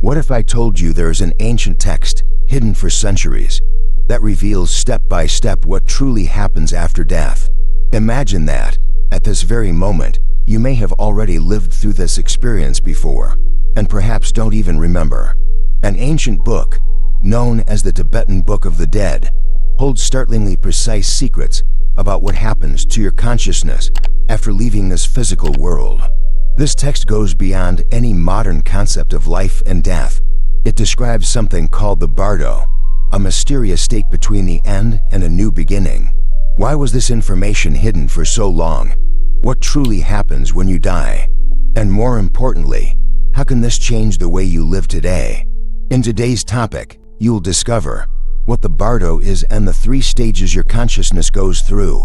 What if I told you there is an ancient text, hidden for centuries, that reveals step by step what truly happens after death? Imagine that, at this very moment, you may have already lived through this experience before, and perhaps don't even remember. An ancient book, known as the Tibetan Book of the Dead, holds startlingly precise secrets about what happens to your consciousness after leaving this physical world. This text goes beyond any modern concept of life and death. It describes something called the Bardo, a mysterious state between the end and a new beginning. Why was this information hidden for so long? What truly happens when you die? And more importantly, how can this change the way you live today? In today's topic, you'll discover what the Bardo is and the 3 stages your consciousness goes through,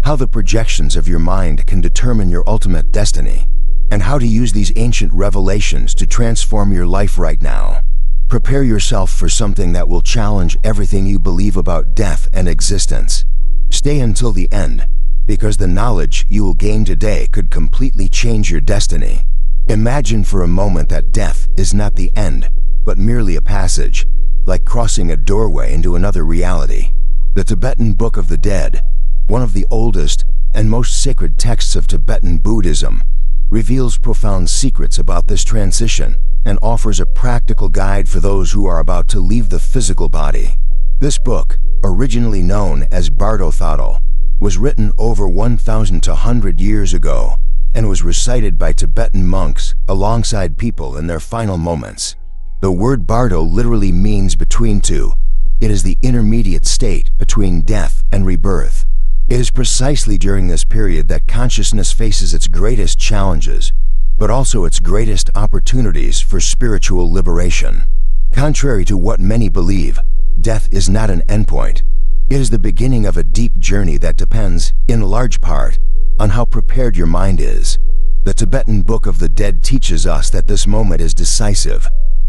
how the projections of your mind can determine your ultimate destiny, and how to use these ancient revelations to transform your life right now. Prepare yourself for something that will challenge everything you believe about death and existence. Stay until the end, because the knowledge you will gain today could completely change your destiny. Imagine for a moment that death is not the end, but merely a passage, like crossing a doorway into another reality. The Tibetan Book of the Dead, one of the oldest and most sacred texts of Tibetan Buddhism, reveals profound secrets about this transition and offers a practical guide for those who are about to leave the physical body. This book, originally known as Bardo Thodol, was written over 1,200 years ago and was recited by Tibetan monks alongside people in their final moments. The word Bardo literally means between two. It is the intermediate state between death and rebirth. It is precisely during this period that consciousness faces its greatest challenges, but also its greatest opportunities for spiritual liberation. Contrary to what many believe, death is not an endpoint. It is the beginning of a deep journey that depends, in large part, on how prepared your mind is. The Tibetan Book of the Dead teaches us that this moment is decisive.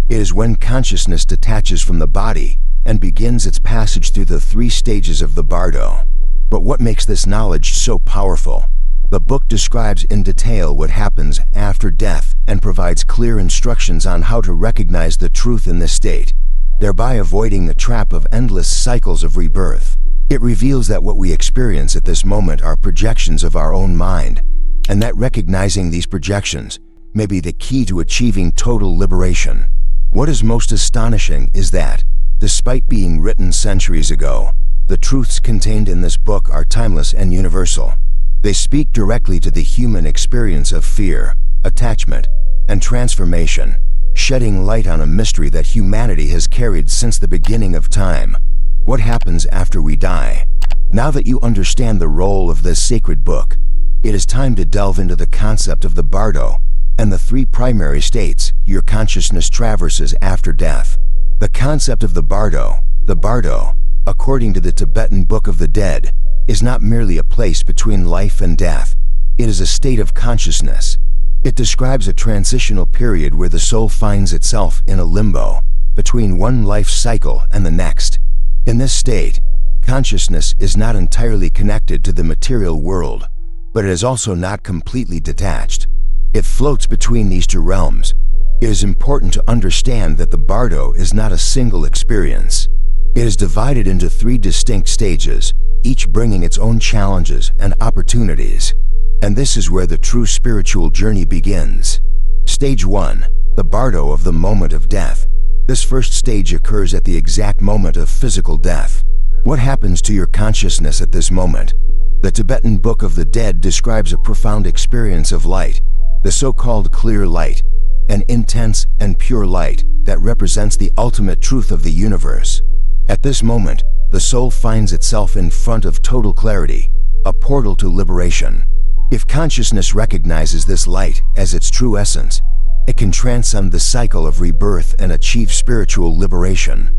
It is when consciousness detaches from the body and begins its passage through the 3 stages of the Bardo. But what makes this knowledge so powerful? The book describes in detail what happens after death and provides clear instructions on how to recognize the truth in this state, thereby avoiding the trap of endless cycles of rebirth. It reveals that what we experience at this moment are projections of our own mind, and that recognizing these projections may be the key to achieving total liberation. What is most astonishing is that, despite being written centuries ago, the truths contained in this book are timeless and universal. They speak directly to the human experience of fear, attachment, and transformation, shedding light on a mystery that humanity has carried since the beginning of time. What happens after we die? Now that you understand the role of this sacred book, it is time to delve into the concept of the Bardo and the 3 primary states your consciousness traverses after death. The concept of the Bardo, according to the Tibetan Book of the Dead, is not merely a place between life and death. It is a state of consciousness. It describes a transitional period where the soul finds itself in a limbo, between one life cycle and the next. In this state, consciousness is not entirely connected to the material world, but it is also not completely detached. It floats between these 2 realms. It is important to understand that the Bardo is not a single experience. It is divided into 3 distinct stages, each bringing its own challenges and opportunities. And this is where the true spiritual journey begins. Stage 1, the Bardo of the moment of death. This first stage occurs at the exact moment of physical death. What happens to your consciousness at this moment? The Tibetan Book of the Dead describes a profound experience of light, the so-called clear light, an intense and pure light that represents the ultimate truth of the universe. At this moment, the soul finds itself in front of total clarity, a portal to liberation. If consciousness recognizes this light as its true essence, it can transcend the cycle of rebirth and achieve spiritual liberation.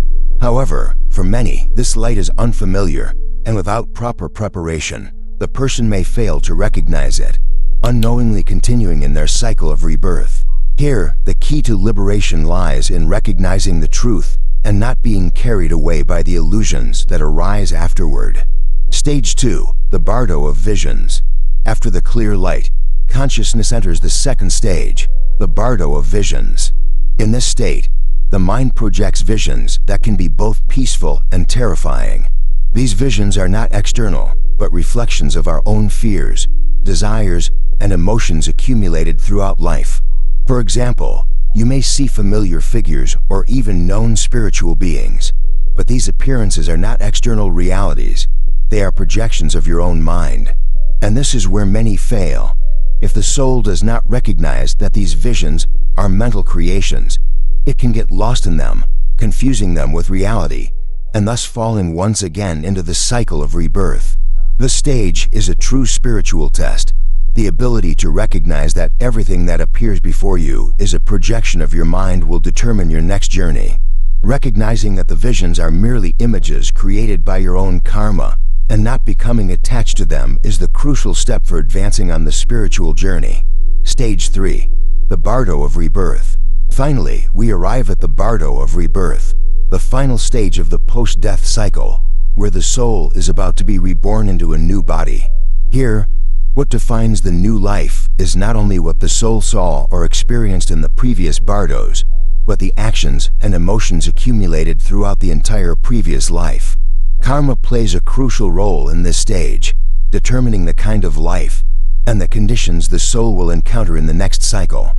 However, for many, this light is unfamiliar, and without proper preparation, the person may fail to recognize it, unknowingly continuing in their cycle of rebirth. Here, the key to liberation lies in recognizing the truth and not being carried away by the illusions that arise afterward. Stage 2, the Bardo of Visions. After the clear light, consciousness enters the second stage, the Bardo of Visions. In this state, the mind projects visions that can be both peaceful and terrifying. These visions are not external, but reflections of our own fears, desires, and emotions accumulated throughout life. For example, you may see familiar figures or even known spiritual beings, but these appearances are not external realities. They are projections of your own mind. And this is where many fail. If the soul does not recognize that these visions are mental creations, it can get lost in them, confusing them with reality, and thus falling once again into the cycle of rebirth. The stage is a true spiritual test, the ability to recognize that everything that appears before you is a projection of your mind will determine your next journey. Recognizing that the visions are merely images created by your own karma and not becoming attached to them is the crucial step for advancing on the spiritual journey. Stage 3. The Bardo of Rebirth. Finally, we arrive at the Bardo of Rebirth, the final stage of the post-death cycle, where the soul is about to be reborn into a new body. Here, what defines the new life is not only what the soul saw or experienced in the previous bardos, but the actions and emotions accumulated throughout the entire previous life. Karma plays a crucial role in this stage, determining the kind of life and the conditions the soul will encounter in the next cycle.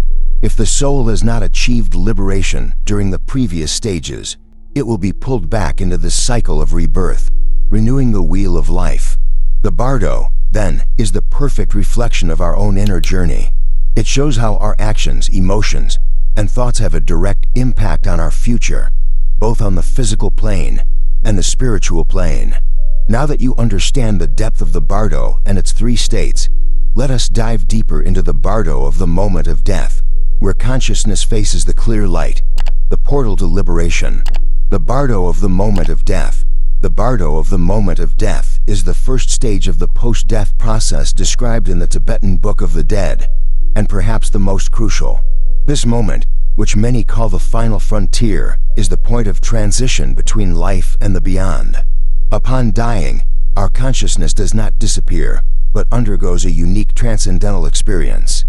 If the soul has not achieved liberation during the previous stages, it will be pulled back into the cycle of rebirth, renewing the wheel of life. The Bardo, then, is the perfect reflection of our own inner journey. It shows how our actions, emotions, and thoughts have a direct impact on our future, both on the physical plane and the spiritual plane. Now that you understand the depth of the Bardo and its 3 states, let us dive deeper into the Bardo of the moment of death, where consciousness faces the clear light, the portal to liberation. The Bardo of the moment of death. The Bardo of the moment of death is the first stage of the post-death process described in the Tibetan Book of the Dead, and perhaps the most crucial. This moment, which many call the final frontier, is the point of transition between life and the beyond. Upon dying, our consciousness does not disappear, but undergoes a unique transcendental experience.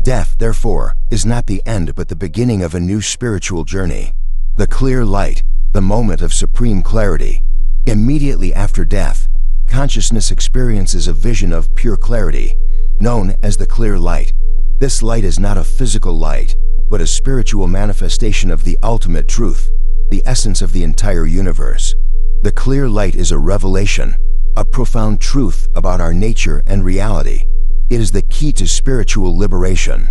Death, therefore, is not the end but the beginning of a new spiritual journey. The clear light, the moment of supreme clarity. Immediately after death, consciousness experiences a vision of pure clarity, known as the clear light. This light is not a physical light, but a spiritual manifestation of the ultimate truth, the essence of the entire universe. The clear light is a revelation, a profound truth about our nature and reality. It is the key to spiritual liberation.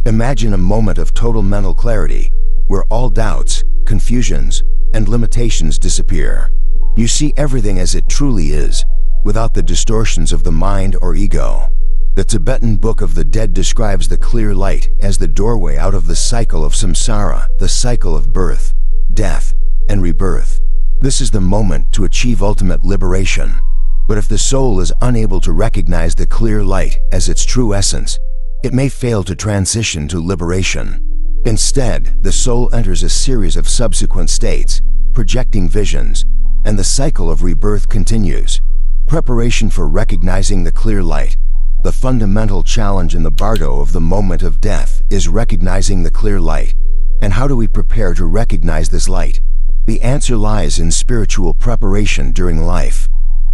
Imagine a moment of total mental clarity, where all doubts, confusions, and limitations disappear. You see everything as it truly is, without the distortions of the mind or ego. The Tibetan Book of the Dead describes the clear light as the doorway out of the cycle of samsara, the cycle of birth, death, and rebirth. This is the moment to achieve ultimate liberation. But if the soul is unable to recognize the clear light as its true essence, it may fail to transition to liberation. Instead, the soul enters a series of subsequent states, projecting visions, and the cycle of rebirth continues. Preparation for recognizing the clear light. The fundamental challenge in the Bardo of the moment of death is recognizing the clear light. And how do we prepare to recognize this light? The answer lies in spiritual preparation during life.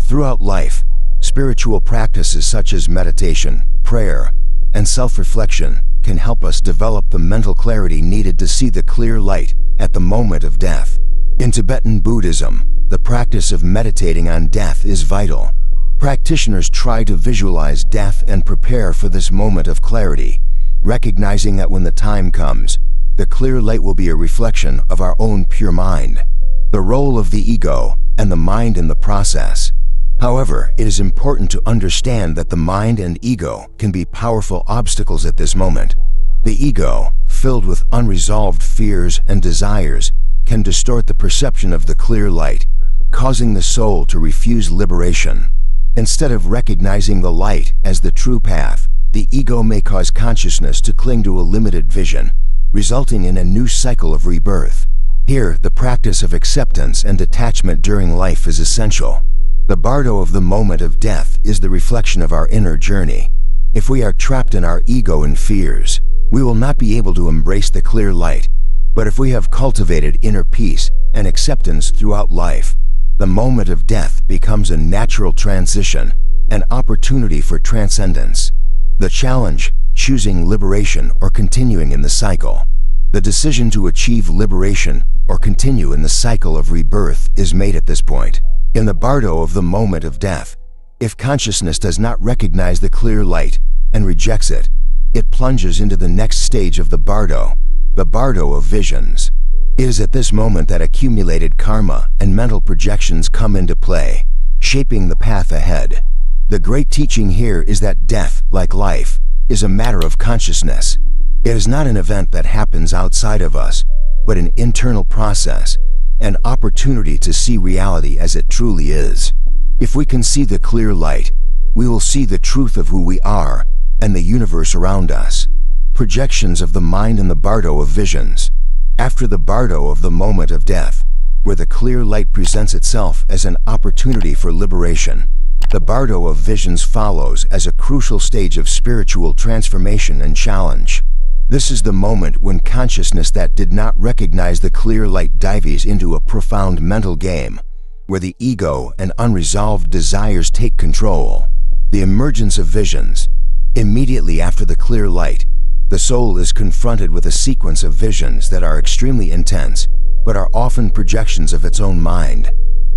Throughout life, spiritual practices such as meditation, prayer, and self-reflection can help us develop the mental clarity needed to see the clear light at the moment of death. In Tibetan Buddhism, the practice of meditating on death is vital. Practitioners try to visualize death and prepare for this moment of clarity, recognizing that when the time comes, the clear light will be a reflection of our own pure mind. The role of the ego and the mind in the process. However, it is important to understand that the mind and ego can be powerful obstacles at this moment. The ego, filled with unresolved fears and desires, can distort the perception of the clear light, causing the soul to refuse liberation. Instead of recognizing the light as the true path, the ego may cause consciousness to cling to a limited vision, resulting in a new cycle of rebirth. Here, the practice of acceptance and detachment during life is essential. The Bardo of the moment of death is the reflection of our inner journey. If we are trapped in our ego and fears, we will not be able to embrace the clear light. But if we have cultivated inner peace and acceptance throughout life, the moment of death becomes a natural transition, an opportunity for transcendence. The challenge, choosing liberation or continuing in the cycle. The decision to achieve liberation or continue in the cycle of rebirth is made at this point. In the bardo of the moment of death, if consciousness does not recognize the clear light and rejects it, it plunges into the next stage of the bardo of visions. It is at this moment that accumulated karma and mental projections come into play, shaping the path ahead. The great teaching here is that death, like life, is a matter of consciousness. It is not an event that happens outside of us, but an internal process, an opportunity to see reality as it truly is. If we can see the clear light, we will see the truth of who we are and the universe around us. Projections of the mind in the bardo of visions. After the bardo of the moment of death, where the clear light presents itself as an opportunity for liberation, the bardo of visions follows as a crucial stage of spiritual transformation and challenge. This is the moment when consciousness that did not recognize the clear light dives into a profound mental game, where the ego and unresolved desires take control. The emergence of visions. Immediately after the clear light, the soul is confronted with a sequence of visions that are extremely intense, but are often projections of its own mind.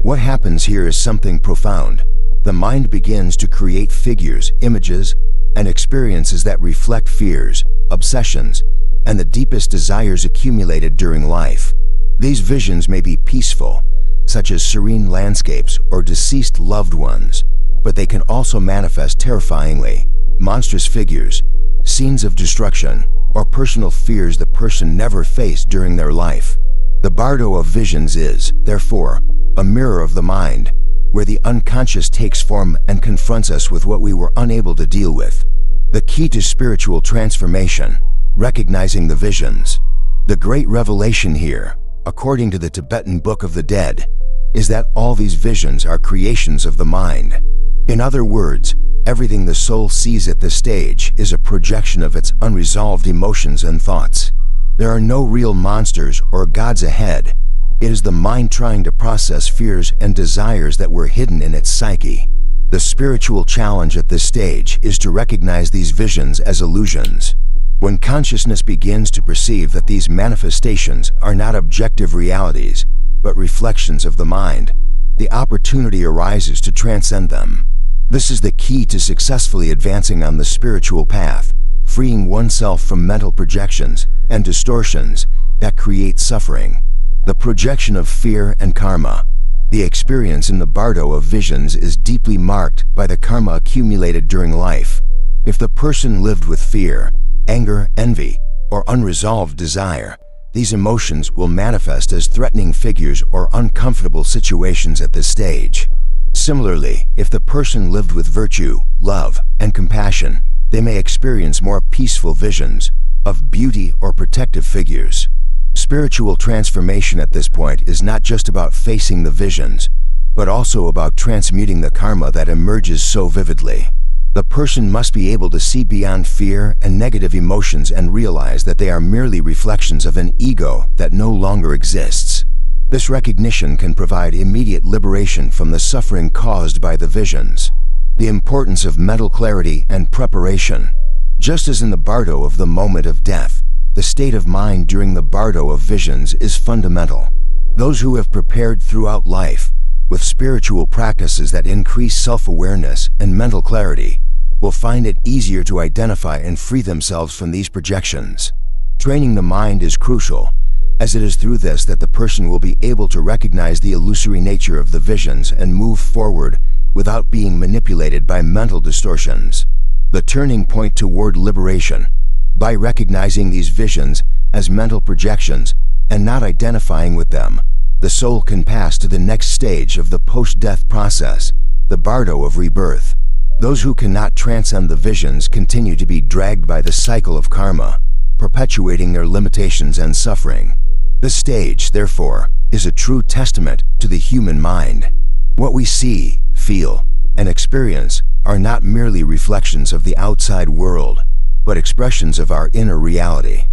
What happens here is something profound. The mind begins to create figures, images, and experiences that reflect fears, obsessions, and the deepest desires accumulated during life. These visions may be peaceful, such as serene landscapes or deceased loved ones, but they can also manifest terrifyingly, monstrous figures, scenes of destruction, or personal fears the person never faced during their life. The bardo of visions is, therefore, a mirror of the mind, where the unconscious takes form and confronts us with what we were unable to deal with. The key to spiritual transformation, recognizing the visions. The great revelation here, according to the Tibetan Book of the Dead, is that all these visions are creations of the mind. In other words, everything the soul sees at this stage is a projection of its unresolved emotions and thoughts. There are no real monsters or gods ahead. It is the mind trying to process fears and desires that were hidden in its psyche. The spiritual challenge at this stage is to recognize these visions as illusions. When consciousness begins to perceive that these manifestations are not objective realities, but reflections of the mind, the opportunity arises to transcend them. This is the key to successfully advancing on the spiritual path, freeing oneself from mental projections and distortions that create suffering. The projection of fear and karma. The experience in the bardo of visions is deeply marked by the karma accumulated during life. If the person lived with fear, anger, envy, or unresolved desire, these emotions will manifest as threatening figures or uncomfortable situations at this stage. Similarly, if the person lived with virtue, love, and compassion, they may experience more peaceful visions of beauty or protective figures. Spiritual transformation at this point is not just about facing the visions, but also about transmuting the karma that emerges so vividly. The person must be able to see beyond fear and negative emotions and realize that they are merely reflections of an ego that no longer exists. This recognition can provide immediate liberation from the suffering caused by the visions. The importance of mental clarity and preparation. Just as in the bardo of the moment of death, the state of mind during the bardo of visions is fundamental. Those who have prepared throughout life with spiritual practices that increase self-awareness and mental clarity will find it easier to identify and free themselves from these projections. Training the mind is crucial, as it is through this that the person will be able to recognize the illusory nature of the visions and move forward without being manipulated by mental distortions. The turning point toward liberation. By recognizing these visions as mental projections and not identifying with them, the soul can pass to the next stage of the post-death process, the bardo of rebirth. Those who cannot transcend the visions continue to be dragged by the cycle of karma, perpetuating their limitations and suffering. This stage, therefore, is a true testament to the human mind. What we see, feel, and experience are not merely reflections of the outside world, but expressions of our inner reality.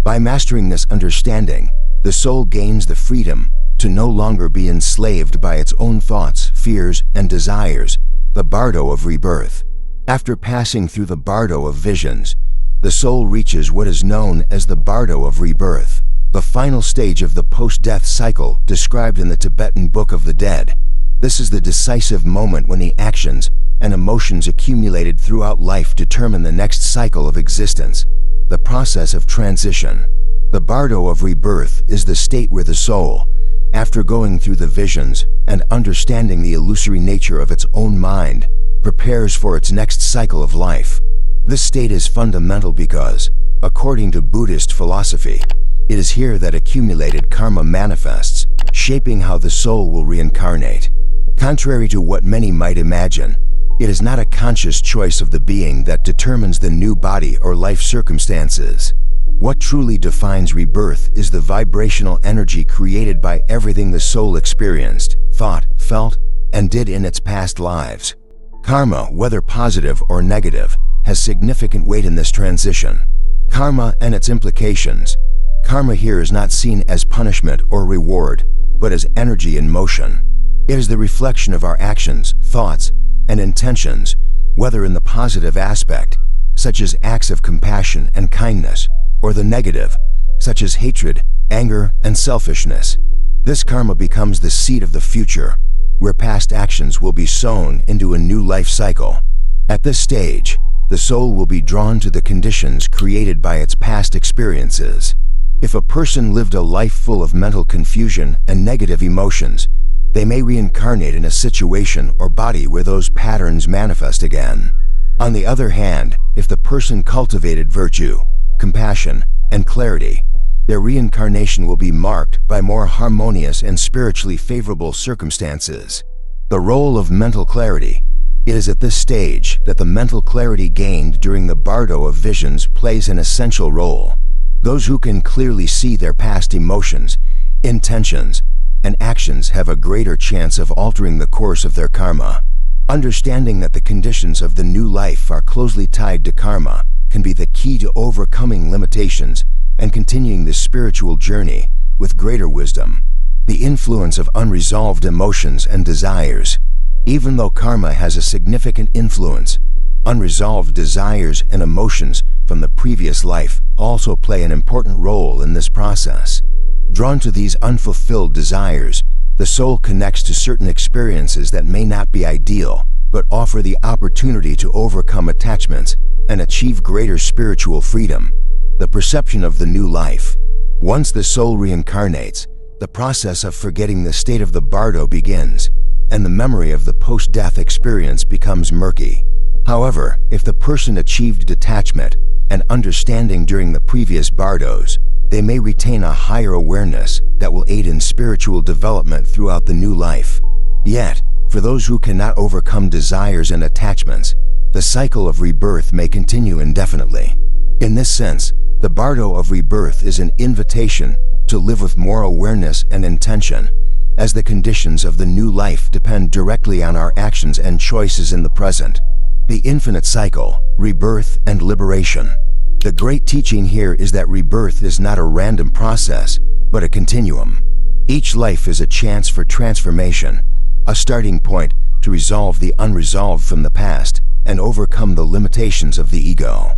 By mastering this understanding, the soul gains the freedom to no longer be enslaved by its own thoughts, fears, and desires, the bardo of rebirth. After passing through the bardo of visions, the soul reaches what is known as the bardo of rebirth, the final stage of the post-death cycle described in the Tibetan Book of the Dead. This is the decisive moment when the actions and emotions accumulated throughout life determine the next cycle of existence, the process of transition. The bardo of rebirth is the state where the soul, after going through the visions and understanding the illusory nature of its own mind, prepares for its next cycle of life. This state is fundamental because, according to Buddhist philosophy, it is here that accumulated karma manifests, shaping how the soul will reincarnate. Contrary to what many might imagine, it is not a conscious choice of the being that determines the new body or life circumstances. What truly defines rebirth is the vibrational energy created by everything the soul experienced, thought, felt, and did in its past lives. Karma, whether positive or negative, has significant weight in this transition. Karma and its implications. Karma here is not seen as punishment or reward, but as energy in motion. It is the reflection of our actions, thoughts, and intentions, whether in the positive aspect, such as acts of compassion and kindness, or the negative, such as hatred, anger, and selfishness. This karma becomes the seed of the future, where past actions will be sown into a new life cycle. At this stage, the soul will be drawn to the conditions created by its past experiences. If a person lived a life full of mental confusion and negative emotions, they may reincarnate in a situation or body where those patterns manifest again. On the other hand, if the person cultivated virtue, compassion, and clarity, their reincarnation will be marked by more harmonious and spiritually favorable circumstances. The role of mental clarity. It is at this stage that the mental clarity gained during the bardo of visions plays an essential role. Those who can clearly see their past emotions, intentions, and actions have a greater chance of altering the course of their karma. Understanding that the conditions of the new life are closely tied to karma can be the key to overcoming limitations and continuing the spiritual journey with greater wisdom. The influence of unresolved emotions and desires. Even though karma has a significant influence, unresolved desires and emotions from the previous life also play an important role in this process. Drawn to these unfulfilled desires, the soul connects to certain experiences that may not be ideal, but offer the opportunity to overcome attachments and achieve greater spiritual freedom. The perception of the new life. Once the soul reincarnates, the process of forgetting the state of the bardo begins, and the memory of the post-death experience becomes murky. However, if the person achieved detachment and understanding during the previous bardos, they may retain a higher awareness that will aid in spiritual development throughout the new life. Yet, for those who cannot overcome desires and attachments, the cycle of rebirth may continue indefinitely. In this sense, the bardo of rebirth is an invitation to live with more awareness and intention, as the conditions of the new life depend directly on our actions and choices in the present. The infinite cycle, rebirth and liberation. The great teaching here is that rebirth is not a random process, but a continuum. Each life is a chance for transformation, a starting point to resolve the unresolved from the past and overcome the limitations of the ego.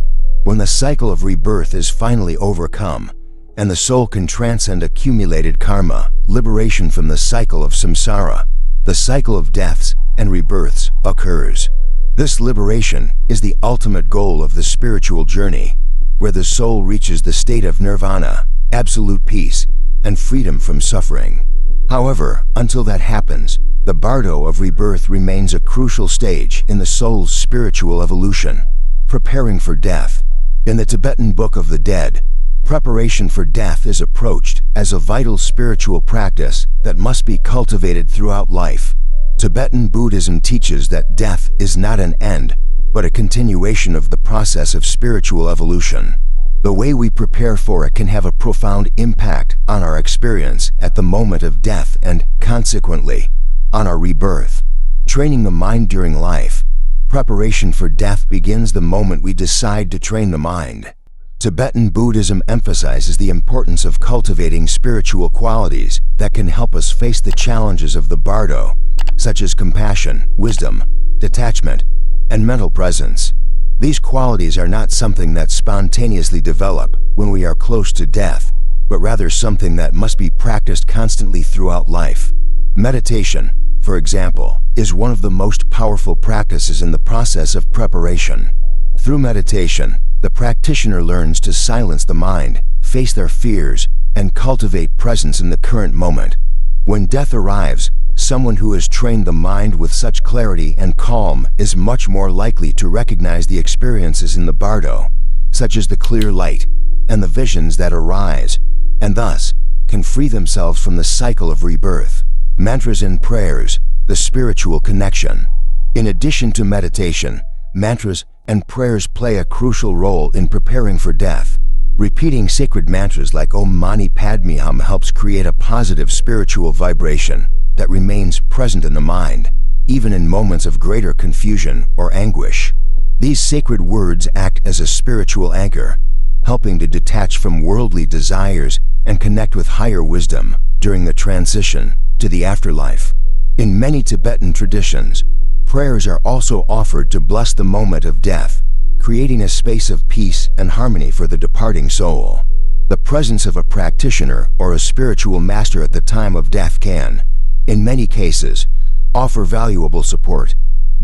When the cycle of rebirth is finally overcome, and the soul can transcend accumulated karma, liberation from the cycle of samsara, the cycle of deaths and rebirths, occurs. This liberation is the ultimate goal of the spiritual journey, where the soul reaches the state of nirvana, absolute peace, and freedom from suffering. However, until that happens, the bardo of rebirth remains a crucial stage in the soul's spiritual evolution, preparing for death. In the Tibetan Book of the Dead, preparation for death is approached as a vital spiritual practice that must be cultivated throughout life. Tibetan Buddhism teaches that death is not an end, but a continuation of the process of spiritual evolution. The way we prepare for it can have a profound impact on our experience at the moment of death and, consequently, on our rebirth. Training the mind during life. Preparation for death begins the moment we decide to train the mind. Tibetan Buddhism emphasizes the importance of cultivating spiritual qualities that can help us face the challenges of the bardo, such as compassion, wisdom, detachment, and mental presence. These qualities are not something that spontaneously develop when we are close to death, but rather something that must be practiced constantly throughout life. Meditation, for example, is one of the most powerful practices in the process of preparation. Through meditation, the practitioner learns to silence the mind, face their fears, and cultivate presence in the current moment. When death arrives, someone who has trained the mind with such clarity and calm is much more likely to recognize the experiences in the bardo, such as the clear light and the visions that arise, and thus can free themselves from the cycle of rebirth. Mantras and prayers, the spiritual connection. In addition to meditation, mantras and prayers play a crucial role in preparing for death. Repeating sacred mantras like Om Mani Padme Hum helps create a positive spiritual vibration that remains present in the mind, even in moments of greater confusion or anguish. These sacred words act as a spiritual anchor, helping to detach from worldly desires and connect with higher wisdom during the transition to the afterlife. In many Tibetan traditions, prayers are also offered to bless the moment of death, creating a space of peace and harmony for the departing soul. The presence of a practitioner or a spiritual master at the time of death can, in many cases, offer valuable support,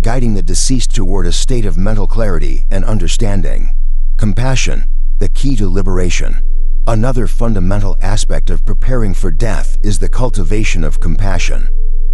guiding the deceased toward a state of mental clarity and understanding. Compassion, the key to liberation. Another fundamental aspect of preparing for death is the cultivation of compassion.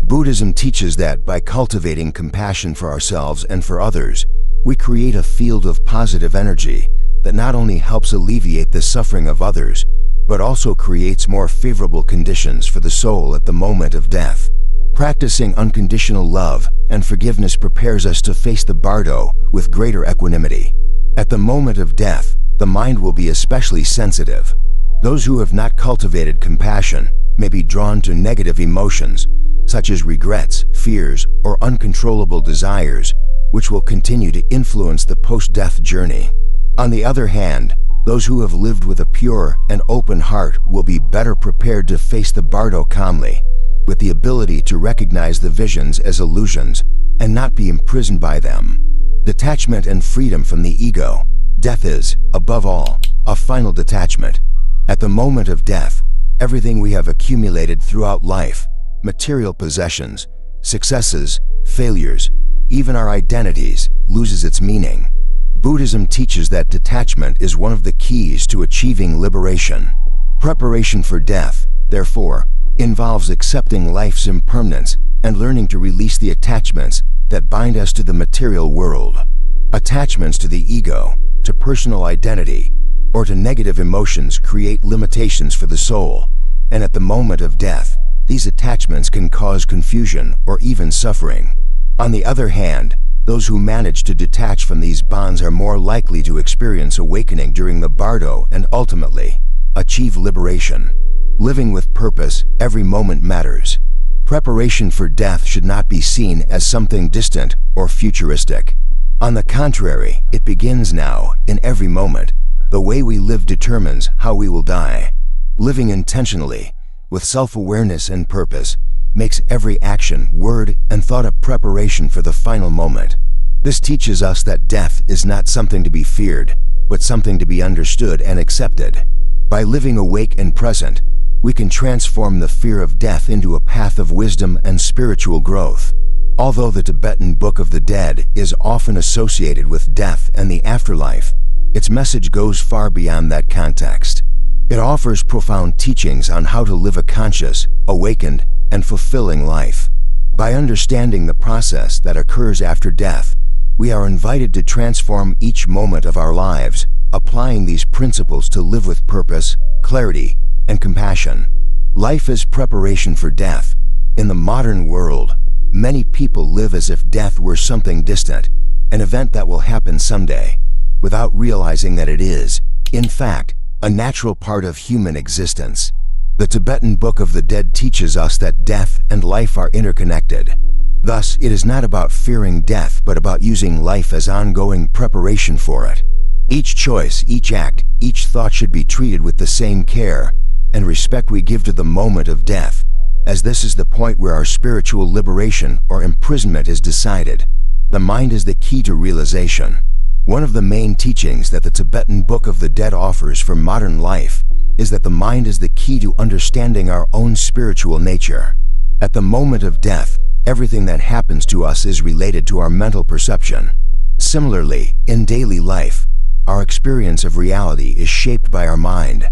Buddhism teaches that by cultivating compassion for ourselves and for others, we create a field of positive energy that not only helps alleviate the suffering of others, but also creates more favorable conditions for the soul at the moment of death. Practicing unconditional love and forgiveness prepares us to face the bardo with greater equanimity. At the moment of death, the mind will be especially sensitive. Those who have not cultivated compassion may be drawn to negative emotions, such as regrets, fears, or uncontrollable desires, which will continue to influence the post-death journey. On the other hand, those who have lived with a pure and open heart will be better prepared to face the bardo calmly, with the ability to recognize the visions as illusions and not be imprisoned by them. Detachment and freedom from the ego. Death is, above all, a final detachment. At the moment of death, everything we have accumulated throughout life, material possessions, successes, failures, even our identities, loses its meaning. Buddhism teaches that detachment is one of the keys to achieving liberation. Preparation for death, therefore, involves accepting life's impermanence and learning to release the attachments that bind us to the material world. Attachments to the ego, to personal identity, or to negative emotions create limitations for the soul, and at the moment of death, these attachments can cause confusion or even suffering. On the other hand, those who manage to detach from these bonds are more likely to experience awakening during the bardo and ultimately achieve liberation. Living with purpose, every moment matters. Preparation for death should not be seen as something distant or futuristic. On the contrary, it begins now, in every moment. The way we live determines how we will die. Living intentionally, with self-awareness and purpose, makes every action, word, and thought a preparation for the final moment. This teaches us that death is not something to be feared, but something to be understood and accepted. By living awake and present, we can transform the fear of death into a path of wisdom and spiritual growth. Although the Tibetan Book of the Dead is often associated with death and the afterlife, its message goes far beyond that context. It offers profound teachings on how to live a conscious, awakened, and fulfilling life. By understanding the process that occurs after death, we are invited to transform each moment of our lives, applying these principles to live with purpose, clarity, and compassion. Life is preparation for death. In the modern world, many people live as if death were something distant, an event that will happen someday, without realizing that it is, in fact, a natural part of human existence. The Tibetan Book of the Dead teaches us that death and life are interconnected. Thus, it is not about fearing death, but about using life as ongoing preparation for it. Each choice, each act, each thought should be treated with the same care and respect we give to the moment of death, as this is the point where our spiritual liberation or imprisonment is decided. The mind is the key to realization. One of the main teachings that the Tibetan Book of the Dead offers for modern life is that the mind is the key to understanding our own spiritual nature. At the moment of death, everything that happens to us is related to our mental perception. Similarly, in daily life, our experience of reality is shaped by our mind.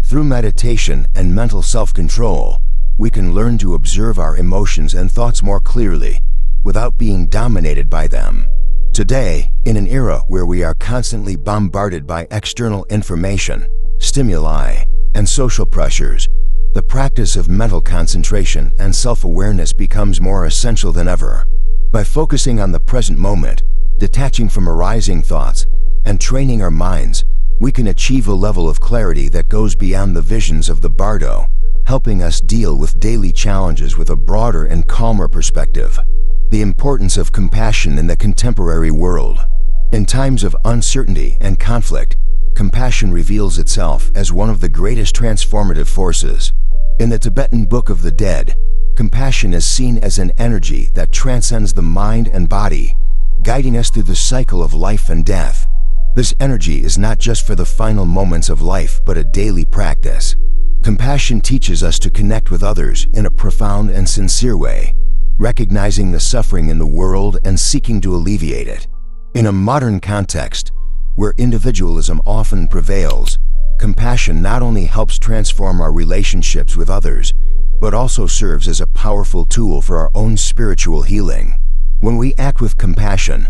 Through meditation and mental self-control, we can learn to observe our emotions and thoughts more clearly, without being dominated by them. Today, in an era where we are constantly bombarded by external information, stimuli, and social pressures, the practice of mental concentration and self-awareness becomes more essential than ever. By focusing on the present moment, detaching from arising thoughts, and training our minds, we can achieve a level of clarity that goes beyond the visions of the bardo, helping us deal with daily challenges with a broader and calmer perspective. The importance of compassion in the contemporary world. In times of uncertainty and conflict, compassion reveals itself as one of the greatest transformative forces. In the Tibetan Book of the Dead, compassion is seen as an energy that transcends the mind and body, guiding us through the cycle of life and death. This energy is not just for the final moments of life, but a daily practice. Compassion teaches us to connect with others in a profound and sincere way, recognizing the suffering in the world and seeking to alleviate it. In a modern context, where individualism often prevails, compassion not only helps transform our relationships with others, but also serves as a powerful tool for our own spiritual healing. When we act with compassion,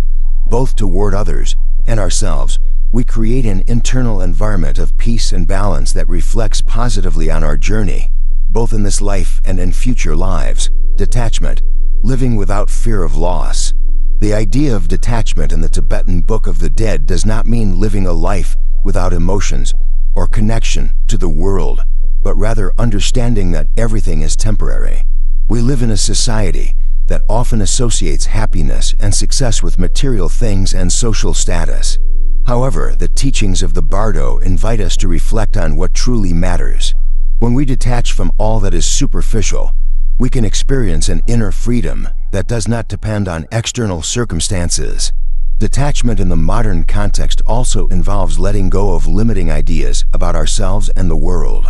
both toward others and ourselves, we create an internal environment of peace and balance that reflects positively on our journey, both in this life and in future lives. Detachment, living without fear of loss. The idea of detachment in the Tibetan Book of the Dead does not mean living a life without emotions or connection to the world, but rather understanding that everything is temporary. We live in a society that often associates happiness and success with material things and social status. However, the teachings of the Bardo invite us to reflect on what truly matters. When we detach from all that is superficial, we can experience an inner freedom that does not depend on external circumstances. Detachment in the modern context also involves letting go of limiting ideas about ourselves and the world.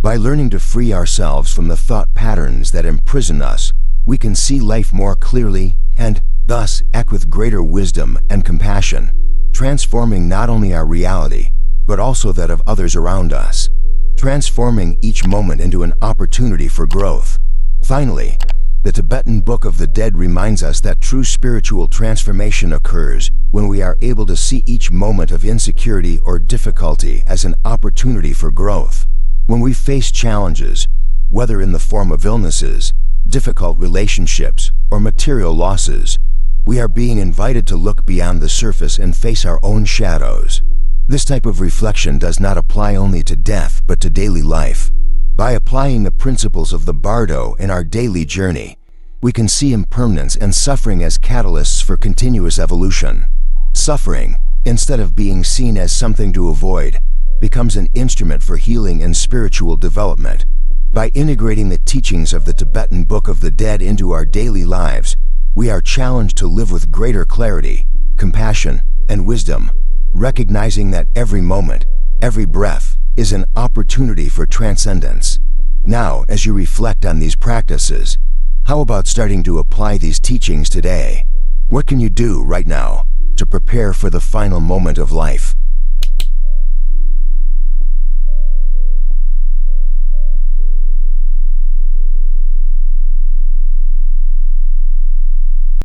By learning to free ourselves from the thought patterns that imprison us, we can see life more clearly and, thus, act with greater wisdom and compassion, transforming not only our reality, but also that of others around us, transforming each moment into an opportunity for growth. Finally, the Tibetan Book of the Dead reminds us that true spiritual transformation occurs when we are able to see each moment of insecurity or difficulty as an opportunity for growth. When we face challenges, whether in the form of illnesses, difficult relationships, or material losses, we are being invited to look beyond the surface and face our own shadows. This type of reflection does not apply only to death, but to daily life. By applying the principles of the Bardo in our daily journey, we can see impermanence and suffering as catalysts for continuous evolution. Suffering, instead of being seen as something to avoid, becomes an instrument for healing and spiritual development. By integrating the teachings of the Tibetan Book of the Dead into our daily lives, we are challenged to live with greater clarity, compassion, and wisdom, recognizing that every moment, every breath, is an opportunity for transcendence. Now, as you reflect on these practices, how about starting to apply these teachings today? What can you do right now to prepare for the final moment of life?